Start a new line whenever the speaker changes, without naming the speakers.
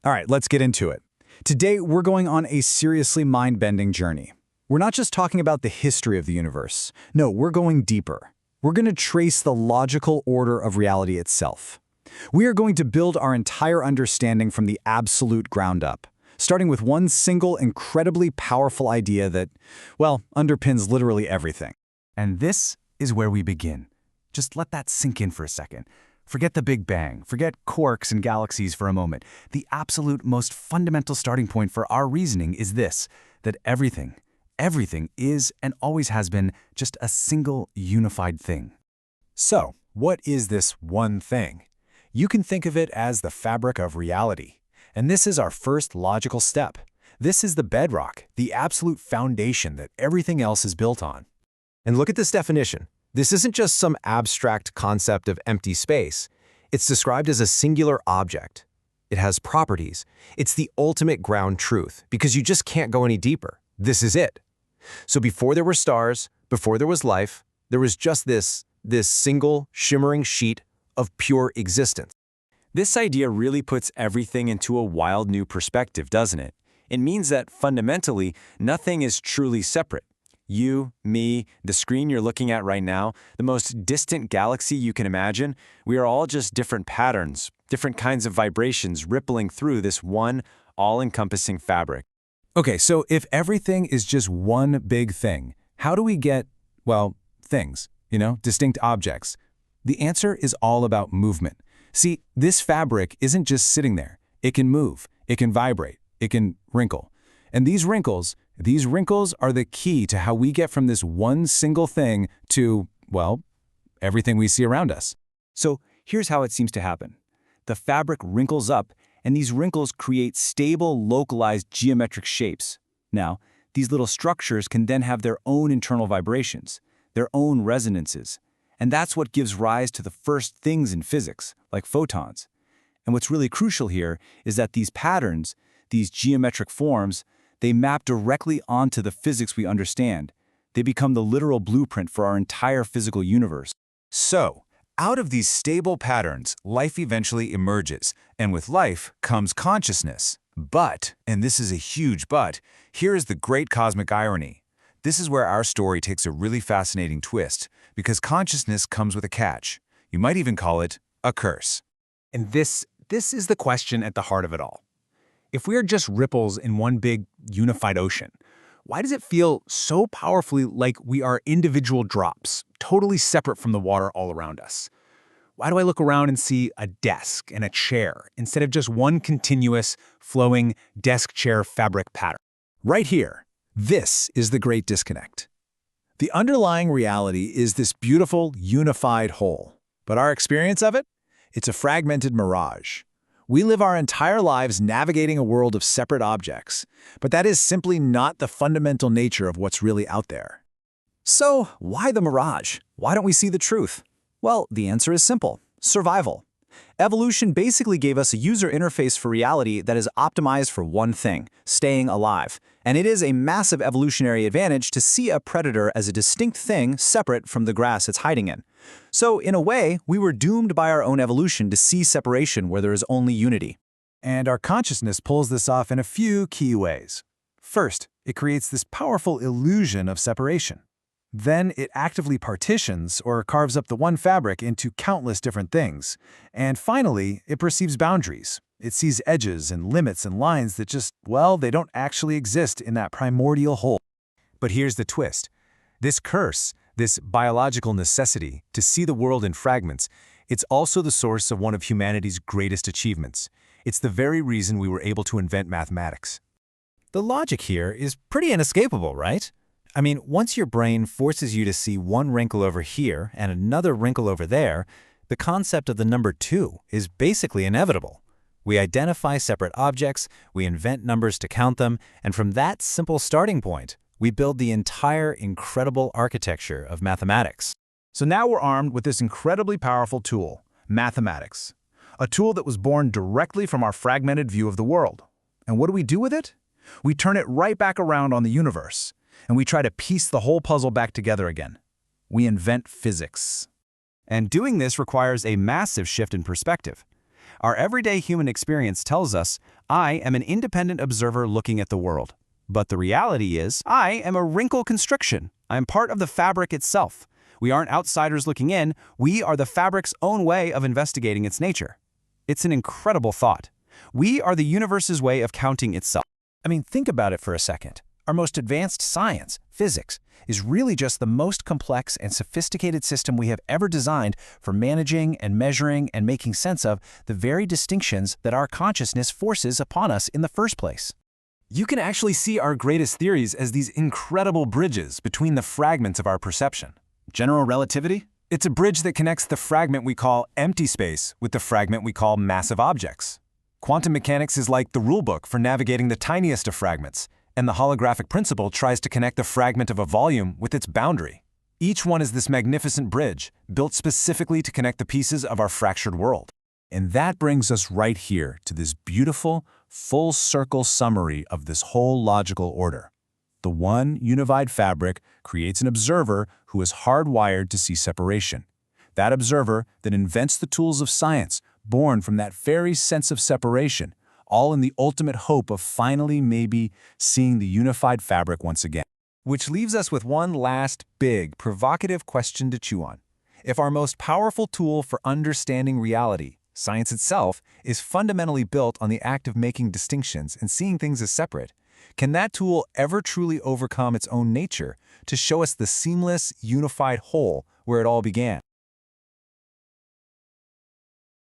All right, let's get into it. Today, we're going on a seriously mind-bending journey. We're not just talking about the history of the universe. No, we're going deeper. We're going to trace the logical order of reality itself. We are going to build our entire understanding from the absolute ground up, starting with one single, incredibly powerful idea that, well, underpins literally everything.
And this is where we begin. Just let that sink in for a second. Forget the Big Bang, forget quarks and galaxies for a moment. The absolute most fundamental starting point for our reasoning is this, that everything is and always has been just a single unified thing.
So, what is this one thing? You can think of it as the fabric of reality. And this is our first logical step. This is the bedrock, the absolute foundation that everything else is built on. And look at this definition. This isn't just some abstract concept of empty space. It's described as a singular object. It has properties. It's the ultimate ground truth, because you just can't go any deeper. This is it. So before there were stars, before there was life, there was just this single, shimmering sheet of pure existence.
This idea really puts everything into a wild new perspective, doesn't it? It means that fundamentally, nothing is truly separate. You, me, the screen you're looking at right now, the most distant galaxy you can imagine, we are all just different patterns, different kinds of vibrations rippling through this one all-encompassing fabric.
Okay, so if everything is just one big thing, how do we get, well, things, distinct objects? The answer is all about movement. See, this fabric isn't just sitting there. It can move, it can vibrate, it can wrinkle. And these wrinkles are the key to how we get from this one single thing to, well, everything we see around us.
So here's how it seems to happen. The fabric wrinkles up, and these wrinkles create stable, localized geometric shapes. Now, these little structures can then have their own internal vibrations, their own resonances. And that's what gives rise to the first things in physics, like photons. And what's really crucial here is that these patterns, these geometric forms, they map directly onto the physics we understand. They become the literal blueprint for our entire physical universe.
So, out of these stable patterns, life eventually emerges, and with life comes consciousness. But, and this is a huge but, here is the great cosmic irony. This is where our story takes a really fascinating twist, because consciousness comes with a catch. You might even call it a curse.
And this is the question at the heart of it all. If we are just ripples in one big, unified ocean, why does it feel so powerfully like we are individual drops, totally separate from the water all around us? Why do I look around and see a desk and a chair instead of just one continuous, flowing desk-chair fabric pattern?
Right here, this is the great disconnect. The underlying reality is this beautiful, unified whole. But our experience of it? It's a fragmented mirage. We live our entire lives navigating a world of separate objects, but that is simply not the fundamental nature of what's really out there.
So, why the mirage? Why don't we see the truth? Well, the answer is simple: survival. Evolution basically gave us a user interface for reality that is optimized for one thing: staying alive. And it is a massive evolutionary advantage to see a predator as a distinct thing separate from the grass it's hiding in. So, in a way, we were doomed by our own evolution to see separation where there is only unity.
And our consciousness pulls this off in a few key ways. First, it creates this powerful illusion of separation. Then it actively partitions or carves up the one fabric into countless different things. And finally, it perceives boundaries. It sees edges and limits and lines that just, well, they don't actually exist in that primordial whole. But here's the twist. This curse, this biological necessity to see the world in fragments, it's also the source of one of humanity's greatest achievements. It's the very reason we were able to invent mathematics.
The logic here is pretty inescapable, right? I mean, once your brain forces you to see one wrinkle over here and another wrinkle over there, the concept of the number 2 is basically inevitable. We identify separate objects, we invent numbers to count them, and from that simple starting point, we build the entire incredible architecture of mathematics.
So now we're armed with this incredibly powerful tool, mathematics. A tool that was born directly from our fragmented view of the world. And what do we do with it? We turn it right back around on the universe, and we try to piece the whole puzzle back together again. We invent physics.
And doing this requires a massive shift in perspective. Our everyday human experience tells us, I am an independent observer looking at the world. But the reality is, I am a wrinkle constriction. I am part of the fabric itself. We aren't outsiders looking in, we are the fabric's own way of investigating its nature. It's an incredible thought. We are the universe's way of counting itself. I mean, think about it for a second. Our most advanced science, physics, is really just the most complex and sophisticated system we have ever designed for managing and measuring and making sense of the very distinctions that our consciousness forces upon us in the first place.
You can actually see our greatest theories as these incredible bridges between the fragments of our perception.
General relativity?
It's a bridge that connects the fragment we call empty space with the fragment we call massive objects. Quantum mechanics is like the rulebook for navigating the tiniest of fragments, and the holographic principle tries to connect the fragment of a volume with its boundary. Each one is this magnificent bridge, built specifically to connect the pieces of our fractured world.
And that brings us right here to this beautiful, full-circle summary of this whole logical order. The one unified fabric creates an observer who is hardwired to see separation. That observer then invents the tools of science, born from that very sense of separation, all in the ultimate hope of finally maybe seeing the unified fabric once again.
Which leaves us with one last big, provocative question to chew on. If our most powerful tool for understanding reality, science itself, is fundamentally built on the act of making distinctions and seeing things as separate, can that tool ever truly overcome its own nature to show us the seamless, unified whole where it all began?